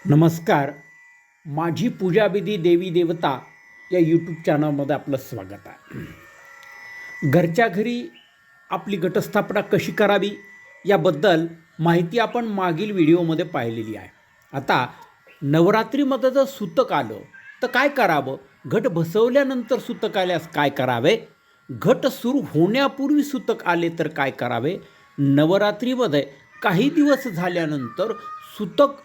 नमस्कार. माझी पूजाविधी देवी देवता या यूट्यूब चॅनलमध्ये आपलं स्वागत आहे. घरच्या घरी आपली घटस्थापना कशी करावी याबद्दल माहिती आपण मागील व्हिडिओमध्ये पाहिलेली आहे. आता नवरात्रीमध्ये जर सुतक आलं तर काय करावं, घट बसवल्यानंतर सुतक आल्यास काय करावे, घट सुरू होण्यापूर्वी सुतक आले तर काय करावे, नवरात्रीमध्ये काही दिवस झाल्यानंतर सुतक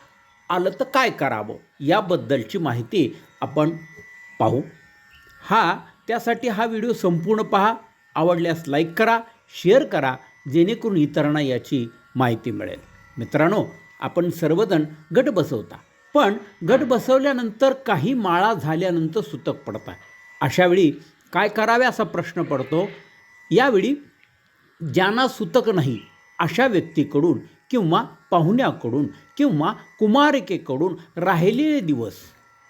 आलं तर काय करावं याबद्दलची माहिती आपण पाहू. त्यासाठी हा व्हिडिओ संपूर्ण पहा. आवडल्यास लाईक करा, शेअर करा, जेणेकरून इतरांना याची माहिती मिळेल. मित्रांनो, आपण सर्वजण गट बसवता, पण गट बसवल्यानंतर काही माळा झाल्यानंतर सुतक पडतात. अशावेळी काय करावे असा प्रश्न पडतो. यावेळी ज्यांना सुतक नाही अशा व्यक्तीकडून किंवा पाहुण्याकडून किंवा कुमारिकेकडून राहिलेले दिवस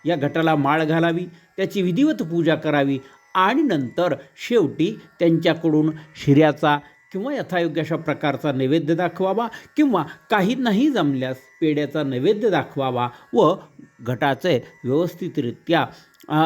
या घटाला माळ घालावी, त्याची विधिवत पूजा करावी आणि नंतर शेवटी त्यांच्याकडून शिऱ्याचा किंवा यथायोग्य अशा प्रकारचा नैवेद्य दाखवावा किंवा काही नाही जमल्यास पेढ्याचा नैवेद्य दाखवावा व घटाचे व्यवस्थितरित्या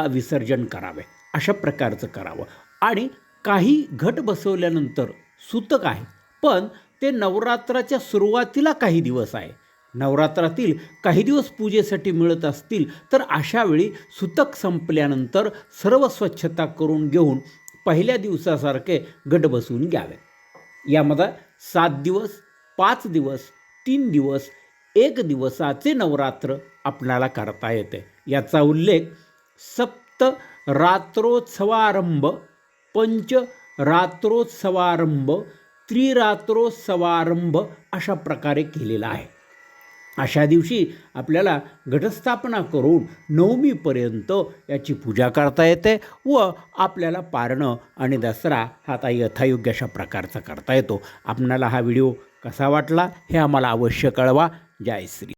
विसर्जन करावे. अशा प्रकारचं करावं. आणि काही घट बसवल्यानंतर सुतक आहे, पण ते नवरात्राच्या सुरुवातीला काही दिवस आहे, नवरात्रातील काही दिवस पूजेसाठी मिळत असतील तर अशावेळी सुतक संपल्यानंतर सर्व स्वच्छता करून घेऊन पहिल्या दिवसासारखे गट बसवून घ्यावे. यामध्ये 7 दिवस, 5 दिवस, 3 दिवस, 1 दिवसाचे नवरात्र आपल्याला करता येते. याचा उल्लेख सप्त रात्रोत्सवारंभ, पंच रात्रोत्सवारंभ, त्रिरात्रोत्सवारंभ अशा प्रकारे केलेला आहे. अशा दिवशी आपल्याला घटस्थापना करून नवमीपर्यंत याची पूजा करता येते व आपल्याला पारणं आणि दसरा हा यथायोग्य अशा प्रकारचा करता येतो. आपणाला हा व्हिडिओ कसा वाटला हे आम्हाला अवश्य कळवा. जय श्री